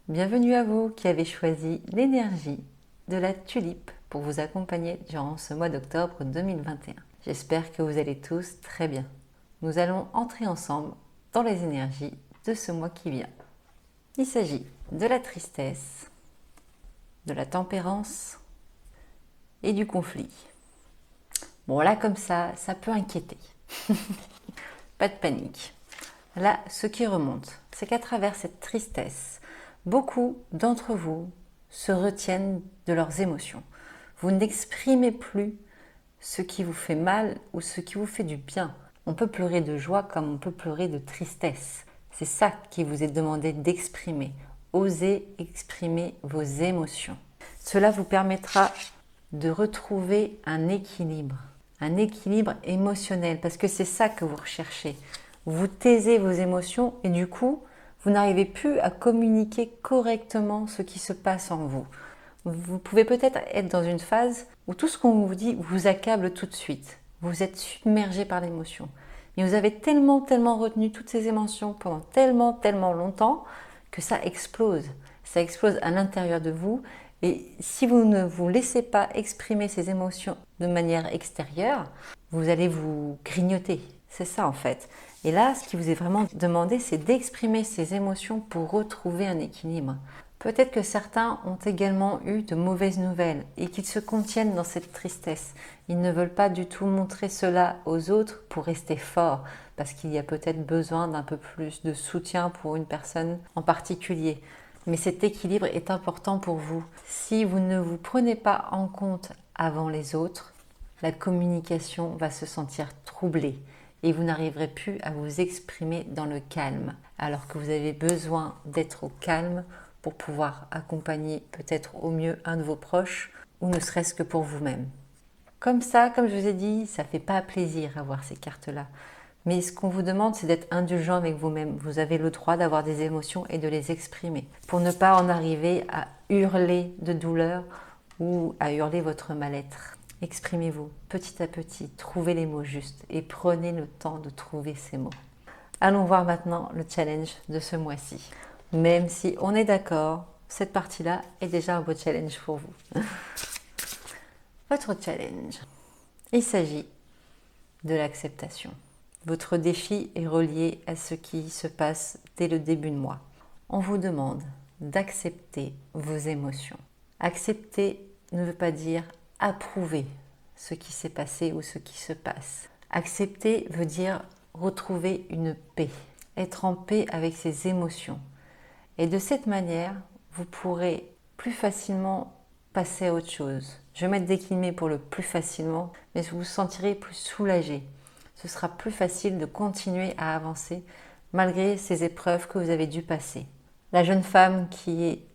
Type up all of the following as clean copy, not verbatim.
Bienvenue à vous qui avez choisi l'énergie de la tulipe pour vous accompagner durant ce mois d'octobre 2021. J'espère que vous allez tous très bien. Nous allons entrer ensemble dans les énergies de ce mois qui vient. Il s'agit de la tristesse, de la tempérance et du conflit. Bon là comme ça peut inquiéter. Pas de panique. Là, ce qui remonte, c'est qu'à travers cette tristesse, beaucoup d'entre vous se retiennent de leurs émotions. Vous n'exprimez plus ce qui vous fait mal ou ce qui vous fait du bien. On peut pleurer de joie comme on peut pleurer de tristesse. C'est ça qui vous est demandé d'exprimer. Osez exprimer vos émotions. Cela vous permettra de retrouver un équilibre émotionnel, parce que c'est ça que vous recherchez. Vous taisez vos émotions et du coup, vous n'arrivez plus à communiquer correctement ce qui se passe en vous. Vous pouvez peut-être être dans une phase où tout ce qu'on vous dit vous accable tout de suite. Vous êtes submergé par l'émotion. Et vous avez tellement retenu toutes ces émotions pendant tellement longtemps que ça explose. Ça explose à l'intérieur de vous. Et si vous ne vous laissez pas exprimer ces émotions de manière extérieure, vous allez vous grignoter. C'est ça en fait. Et là, ce qui vous est vraiment demandé, c'est d'exprimer ces émotions pour retrouver un équilibre. Peut-être que certains ont également eu de mauvaises nouvelles et qu'ils se contiennent dans cette tristesse. Ils ne veulent pas du tout montrer cela aux autres pour rester forts, parce qu'il y a peut-être besoin d'un peu plus de soutien pour une personne en particulier. Mais cet équilibre est important pour vous. Si vous ne vous prenez pas en compte avant les autres, la communication va se sentir troublée et vous n'arriverez plus à vous exprimer dans le calme, alors que vous avez besoin d'être au calme pour pouvoir accompagner peut-être au mieux un de vos proches ou ne serait-ce que pour vous-même. Comme ça, comme je vous ai dit, ça ne fait pas plaisir à voir ces cartes-là. Mais ce qu'on vous demande, c'est d'être indulgent avec vous-même. Vous avez le droit d'avoir des émotions et de les exprimer pour ne pas en arriver à hurler de douleur ou à hurler votre mal-être. Exprimez-vous petit à petit, trouvez les mots justes et prenez le temps de trouver ces mots. Allons voir maintenant le challenge de ce mois-ci. Même si on est d'accord, cette partie-là est déjà un beau challenge pour vous. Votre challenge, il s'agit de l'acceptation. Votre défi est relié à ce qui se passe dès le début de mois. On vous demande d'accepter vos émotions. Accepter ne veut pas dire approuver ce qui s'est passé ou ce qui se passe. Accepter veut dire retrouver une paix, être en paix avec ses émotions. Et de cette manière, vous pourrez plus facilement passer à autre chose. Je vais mettre des guillemets pour le plus facilement, mais vous vous sentirez plus soulagé. Ce sera plus facile de continuer à avancer malgré ces épreuves que vous avez dû passer. La jeune femme qui est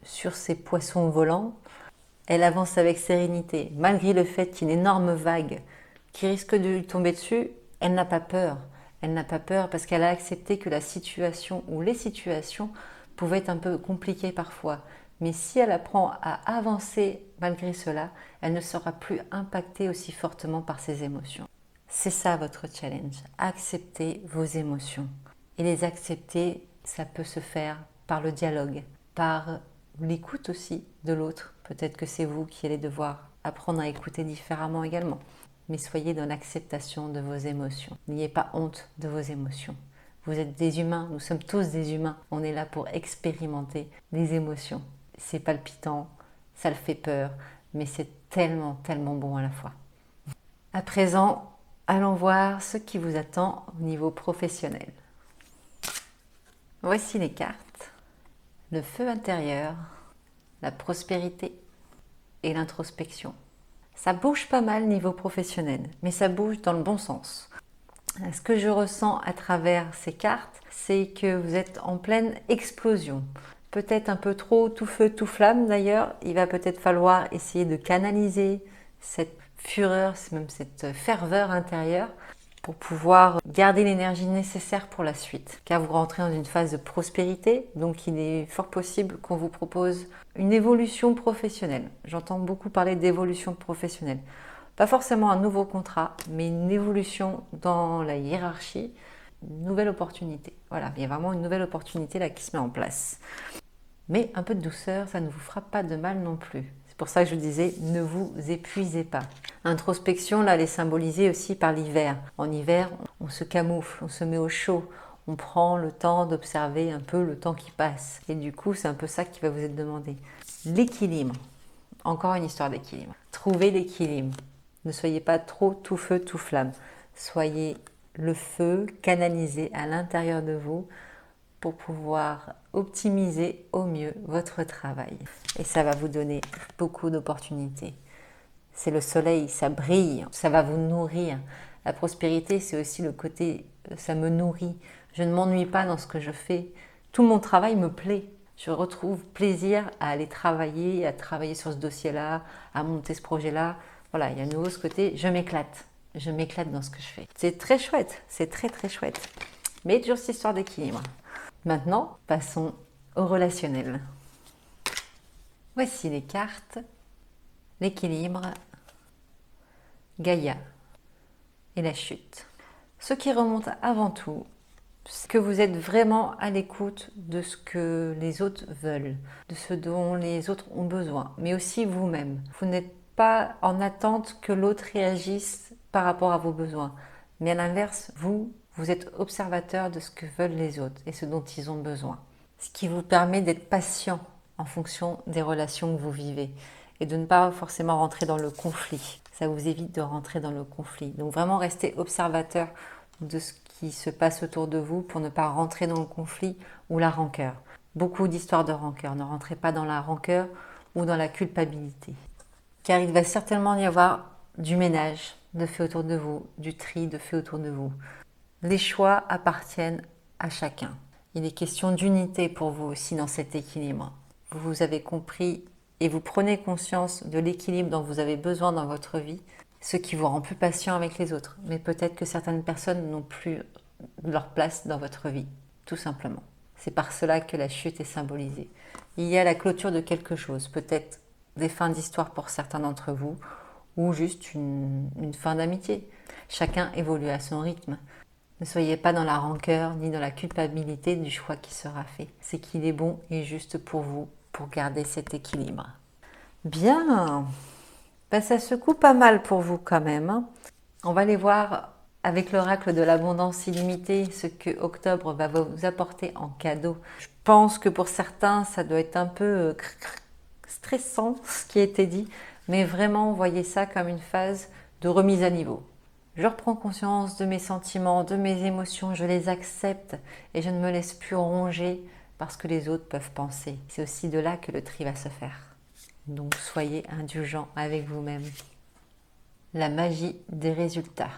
sur ses poissons volants, elle avance avec sérénité. Malgré le fait qu'il y ait une énorme vague qui risque de lui tomber dessus, elle n'a pas peur. Elle n'a pas peur parce qu'elle a accepté que la situation ou les situations pouvaient être un peu compliquées parfois. Mais si elle apprend à avancer malgré cela, elle ne sera plus impactée aussi fortement par ses émotions. C'est ça votre challenge, accepter vos émotions. Et les accepter, ça peut se faire par le dialogue, par l'écoute aussi de l'autre. Peut-être que c'est vous qui allez devoir apprendre à écouter différemment également. Mais soyez dans l'acceptation de vos émotions. N'ayez pas honte de vos émotions. Vous êtes des humains, nous sommes tous des humains. On est là pour expérimenter les émotions. C'est palpitant, ça le fait peur, mais c'est tellement bon à la fois. À présent, allons voir ce qui vous attend au niveau professionnel. Voici les cartes. Le feu intérieur, la prospérité et l'introspection. Ça bouge pas mal niveau professionnel, mais ça bouge dans le bon sens. Ce que je ressens à travers ces cartes, c'est que vous êtes en pleine explosion. Peut-être un peu trop tout feu, tout flamme d'ailleurs. Il va peut-être falloir essayer de canaliser cette fureur, même cette ferveur intérieure pour pouvoir garder l'énergie nécessaire pour la suite. Car vous rentrez dans une phase de prospérité, donc il est fort possible qu'on vous propose une évolution professionnelle. J'entends beaucoup parler d'évolution professionnelle. Pas forcément un nouveau contrat, mais une évolution dans la hiérarchie, une nouvelle opportunité. Voilà, il y a vraiment une nouvelle opportunité là qui se met en place. Mais un peu de douceur, ça ne vous fera pas de mal non plus. C'est pour ça que je vous disais, ne vous épuisez pas. Introspection, là, elle est symbolisée aussi par l'hiver. En hiver, on se camoufle, on se met au chaud. On prend le temps d'observer un peu le temps qui passe. Et du coup, c'est un peu ça qui va vous être demandé. L'équilibre. Encore une histoire d'équilibre. Trouvez l'équilibre. Ne soyez pas trop tout feu, tout flamme. Soyez le feu canalisé à l'intérieur de vous pour pouvoir optimiser au mieux votre travail. Et ça va vous donner beaucoup d'opportunités. C'est le soleil, ça brille, ça va vous nourrir. La prospérité, c'est aussi le côté, ça me nourrit. Je ne m'ennuie pas dans ce que je fais. Tout mon travail me plaît. Je retrouve plaisir à aller travailler, à travailler sur ce dossier-là, à monter ce projet-là. Voilà, il y a à nouveau ce côté, je m'éclate. Je m'éclate dans ce que je fais. C'est très chouette, c'est très très chouette. Mais toujours cette histoire d'équilibre. Maintenant, passons au relationnel. Voici les cartes, l'équilibre, Gaïa et la chute. Ce qui remonte avant tout, c'est que vous êtes vraiment à l'écoute de ce que les autres veulent, de ce dont les autres ont besoin, mais aussi vous-même. Vous n'êtes pas en attente que l'autre réagisse par rapport à vos besoins, mais à l'inverse, vous êtes observateur de ce que veulent les autres et ce dont ils ont besoin. Ce qui vous permet d'être patient en fonction des relations que vous vivez et de ne pas forcément rentrer dans le conflit. Ça vous évite de rentrer dans le conflit. Donc vraiment restez observateur de ce qui se passe autour de vous pour ne pas rentrer dans le conflit ou la rancœur. Beaucoup d'histoires de rancœur. Ne rentrez pas dans la rancœur ou dans la culpabilité. Car il va certainement y avoir du ménage de fait autour de vous, du tri de fait autour de vous. Les choix appartiennent à chacun. Il est question d'unité pour vous aussi dans cet équilibre. Vous avez compris et vous prenez conscience de l'équilibre dont vous avez besoin dans votre vie, ce qui vous rend plus patient avec les autres. Mais peut-être que certaines personnes n'ont plus leur place dans votre vie, tout simplement. C'est par cela que la chute est symbolisée. Il y a la clôture de quelque chose, peut-être des fins d'histoire pour certains d'entre vous, ou juste une fin d'amitié. Chacun évolue à son rythme. Ne soyez pas dans la rancœur ni dans la culpabilité du choix qui sera fait. C'est qu'il est bon et juste pour vous, pour garder cet équilibre. Bien, ben, ça secoue pas mal pour vous quand même. On va aller voir avec l'oracle de l'abondance illimitée ce que octobre va vous apporter en cadeau. Je pense que pour certains, ça doit être un peu stressant ce qui a été dit, mais vraiment voyez ça comme une phase de remise à niveau. Je reprends conscience de mes sentiments, de mes émotions, je les accepte et je ne me laisse plus ronger parce que les autres peuvent penser. C'est aussi de là que le tri va se faire. Donc soyez indulgents avec vous-même. La magie des résultats.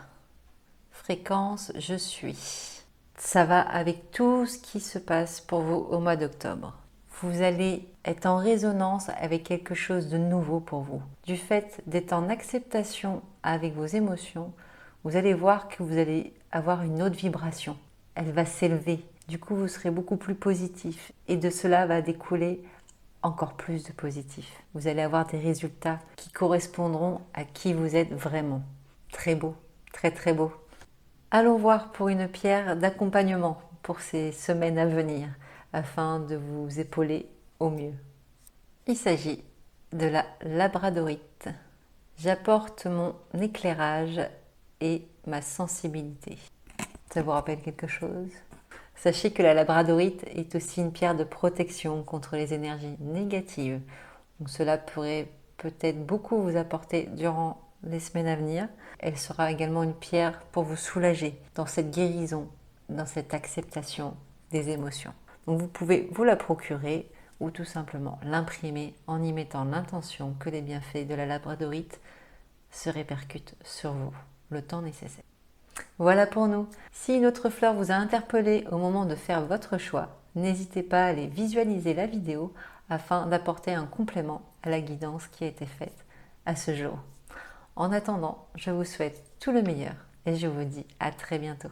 Fréquence, je suis. Ça va avec tout ce qui se passe pour vous au mois d'octobre. Vous allez être en résonance avec quelque chose de nouveau pour vous. Du fait d'être en acceptation avec vos émotions, vous allez voir que vous allez avoir une autre vibration. Elle va s'élever. Du coup, vous serez beaucoup plus positif. Et de cela va découler encore plus de positif. Vous allez avoir des résultats qui correspondront à qui vous êtes vraiment. Très beau, très très beau. Allons voir pour une pierre d'accompagnement pour ces semaines à venir afin de vous épauler au mieux. Il s'agit de la labradorite. J'apporte mon éclairage et ma sensibilité. Ça vous rappelle quelque chose ? Sachez que la labradorite est aussi une pierre de protection contre les énergies négatives. Donc cela pourrait peut-être beaucoup vous apporter durant les semaines à venir. Elle sera également une pierre pour vous soulager dans cette guérison, dans cette acceptation des émotions. Donc vous pouvez vous la procurer ou tout simplement l'imprimer en y mettant l'intention que les bienfaits de la labradorite se répercutent sur vous le temps nécessaire. Voilà pour nous. Si une autre fleur vous a interpellé au moment de faire votre choix, n'hésitez pas à aller visualiser la vidéo afin d'apporter un complément à la guidance qui a été faite à ce jour. En attendant, je vous souhaite tout le meilleur et je vous dis à très bientôt.